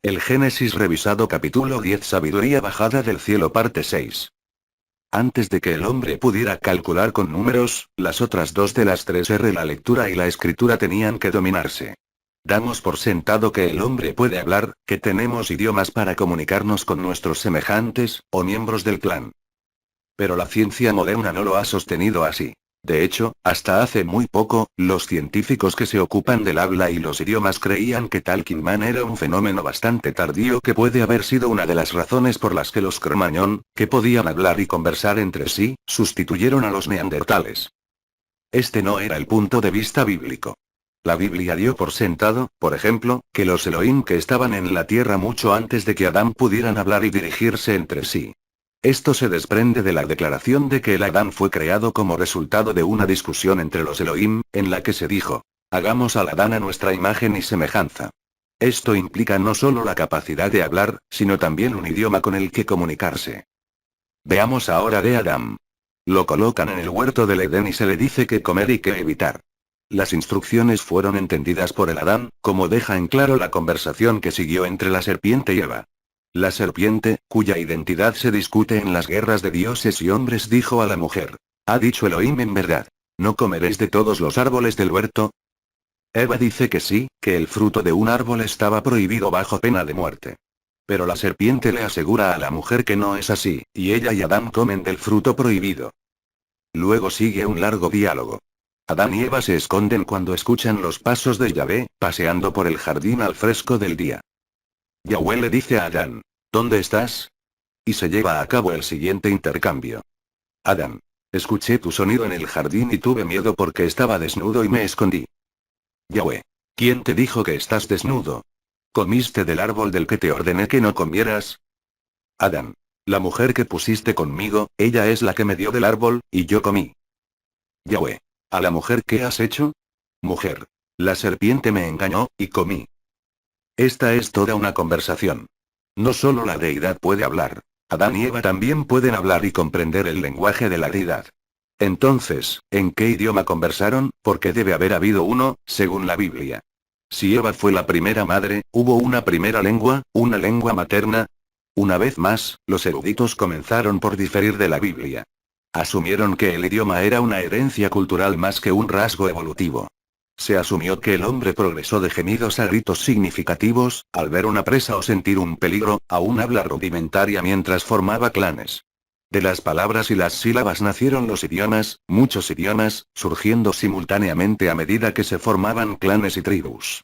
El Génesis revisado capítulo 10 Sabiduría bajada del cielo parte 6. Antes de que el hombre pudiera calcular con números, las otras dos de las tres R, la lectura y la escritura, tenían que dominarse. Damos por sentado que el hombre puede hablar, que tenemos idiomas para comunicarnos con nuestros semejantes, o miembros del clan. Pero la ciencia moderna no lo ha sostenido así. De hecho, hasta hace muy poco, los científicos que se ocupan del habla y los idiomas creían que Talking Man era un fenómeno bastante tardío que puede haber sido una de las razones por las que los Cro-Magnon, que podían hablar y conversar entre sí, sustituyeron a los neandertales. Este no era el punto de vista bíblico. La Biblia dio por sentado, por ejemplo, que los Elohim que estaban en la tierra mucho antes de que Adán pudieran hablar y dirigirse entre sí. Esto se desprende de la declaración de que el Adán fue creado como resultado de una discusión entre los Elohim, en la que se dijo: hagamos al Adán a nuestra imagen y semejanza. Esto implica no solo la capacidad de hablar, sino también un idioma con el que comunicarse. Veamos ahora de Adán. Lo colocan en el huerto del Edén y se le dice qué comer y qué evitar. Las instrucciones fueron entendidas por el Adán, como deja en claro la conversación que siguió entre la serpiente y Eva. La serpiente, cuya identidad se discute en las guerras de dioses y hombres, dijo a la mujer: ¿ha dicho Elohim en verdad? ¿No comeréis de todos los árboles del huerto? Eva dice que sí, que el fruto de un árbol estaba prohibido bajo pena de muerte. Pero la serpiente le asegura a la mujer que no es así, y ella y Adán comen del fruto prohibido. Luego sigue un largo diálogo. Adán y Eva se esconden cuando escuchan los pasos de Yahvé, paseando por el jardín al fresco del día. Yahvé le dice a Adán: ¿dónde estás? Y se lleva a cabo el siguiente intercambio. Adán: escuché tu sonido en el jardín y tuve miedo porque estaba desnudo y me escondí. Yahvé: ¿quién te dijo que estás desnudo? ¿Comiste del árbol del que te ordené que no comieras? Adán: la mujer que pusiste conmigo, ella es la que me dio del árbol, y yo comí. Yahvé: ¿a la mujer qué has hecho? Mujer: la serpiente me engañó, y comí. Esta es toda una conversación. No solo la deidad puede hablar. Adán y Eva también pueden hablar y comprender el lenguaje de la deidad. Entonces, ¿en qué idioma conversaron? Porque debe haber habido uno, según la Biblia. Si Eva fue la primera madre, ¿hubo una primera lengua, una lengua materna? Una vez más, los eruditos comenzaron por diferir de la Biblia. Asumieron que el idioma era una herencia cultural más que un rasgo evolutivo. Se asumió que el hombre progresó de gemidos a gritos significativos, al ver una presa o sentir un peligro, a un habla rudimentaria mientras formaba clanes. De las palabras y las sílabas nacieron los idiomas, muchos idiomas, surgiendo simultáneamente a medida que se formaban clanes y tribus.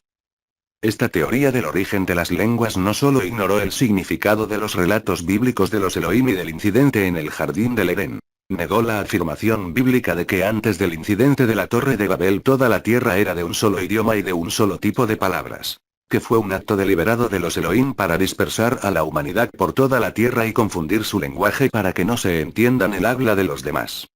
Esta teoría del origen de las lenguas no solo ignoró el significado de los relatos bíblicos de los Elohim y del incidente en el jardín del Edén. Negó la afirmación bíblica de que antes del incidente de la Torre de Babel toda la tierra era de un solo idioma y de un solo tipo de palabras. Que fue un acto deliberado de los Elohim para dispersar a la humanidad por toda la tierra y confundir su lenguaje para que no se entiendan el habla de los demás.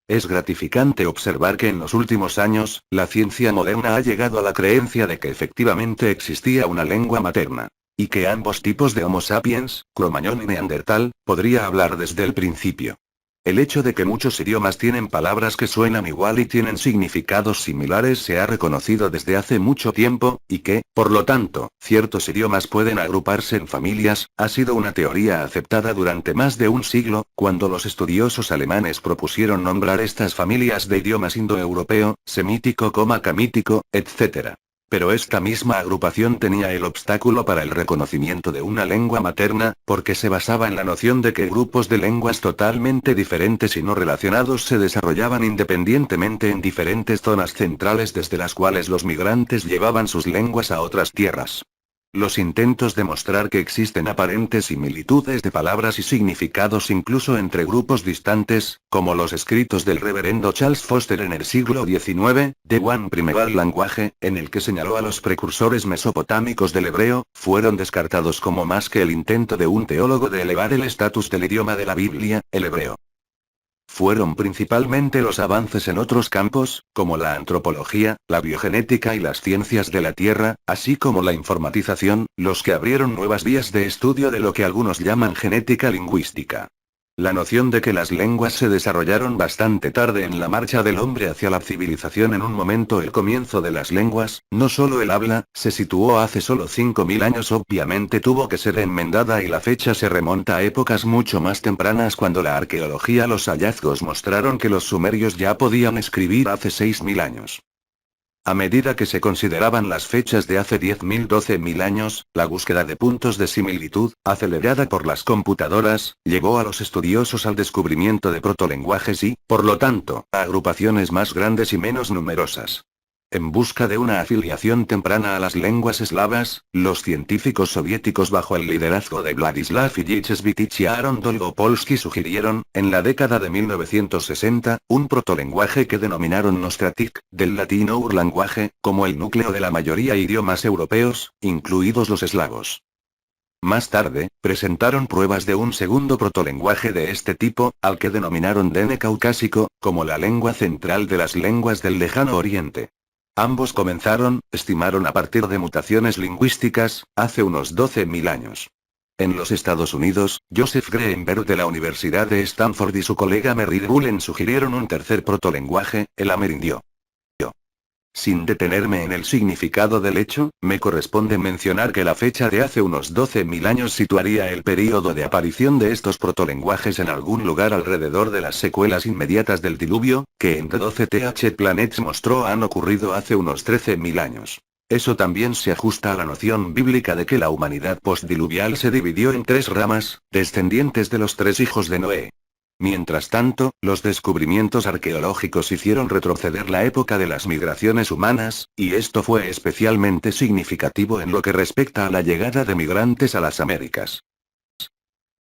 Es gratificante observar que en los últimos años, la ciencia moderna ha llegado a la creencia de que efectivamente existía una lengua materna. Y que ambos tipos de Homo sapiens, Cro-Magnon y Neandertal, podría hablar desde el principio. El hecho de que muchos idiomas tienen palabras que suenan igual y tienen significados similares se ha reconocido desde hace mucho tiempo, y que, por lo tanto, ciertos idiomas pueden agruparse en familias, ha sido una teoría aceptada durante más de un siglo, cuando los estudiosos alemanes propusieron nombrar estas familias de idiomas indoeuropeo, semítico, camítico, etc. Pero esta misma agrupación tenía el obstáculo para el reconocimiento de una lengua materna, porque se basaba en la noción de que grupos de lenguas totalmente diferentes y no relacionados se desarrollaban independientemente en diferentes zonas centrales desde las cuales los migrantes llevaban sus lenguas a otras tierras. Los intentos de mostrar que existen aparentes similitudes de palabras y significados incluso entre grupos distantes, como los escritos del reverendo Charles Foster en el siglo XIX, The One Primeval Language, en el que señaló a los precursores mesopotámicos del hebreo, fueron descartados como más que el intento de un teólogo de elevar el estatus del idioma de la Biblia, el hebreo. Fueron principalmente los avances en otros campos, como la antropología, la biogenética y las ciencias de la Tierra, así como la informatización, los que abrieron nuevas vías de estudio de lo que algunos llaman genética lingüística. La noción de que las lenguas se desarrollaron bastante tarde en la marcha del hombre hacia la civilización, en un momento el comienzo de las lenguas, no solo el habla, se situó hace solo 5000 años, obviamente tuvo que ser enmendada y la fecha se remonta a épocas mucho más tempranas cuando la arqueología, los hallazgos mostraron que los sumerios ya podían escribir hace 6000 años. A medida que se consideraban las fechas de hace 10.000-12.000 años, la búsqueda de puntos de similitud, acelerada por las computadoras, llevó a los estudiosos al descubrimiento de protolenguajes y, por lo tanto, a agrupaciones más grandes y menos numerosas. En busca de una afiliación temprana a las lenguas eslavas, los científicos soviéticos bajo el liderazgo de Vladislav Ilich Svitich y Aaron Dolgopolsky sugirieron, en la década de 1960, un protolenguaje que denominaron Nostratic, del latín Ur language, como el núcleo de la mayoría de idiomas europeos, incluidos los eslavos. Más tarde, presentaron pruebas de un segundo protolenguaje de este tipo, al que denominaron Dene caucásico, como la lengua central de las lenguas del lejano oriente. Ambos estimaron a partir de mutaciones lingüísticas, hace unos 12.000 años. En los Estados Unidos, Joseph Greenberg de la Universidad de Stanford y su colega Merrill Bullen sugirieron un tercer protolenguaje, el amerindio. Sin detenerme en el significado del hecho, me corresponde mencionar que la fecha de hace unos 12.000 años situaría el período de aparición de estos protolenguajes en algún lugar alrededor de las secuelas inmediatas del diluvio, que en The 12th Planets mostró han ocurrido hace unos 13.000 años. Eso también se ajusta a la noción bíblica de que la humanidad postdiluvial se dividió en tres ramas, descendientes de los tres hijos de Noé. Mientras tanto, los descubrimientos arqueológicos hicieron retroceder la época de las migraciones humanas, y esto fue especialmente significativo en lo que respecta a la llegada de migrantes a las Américas.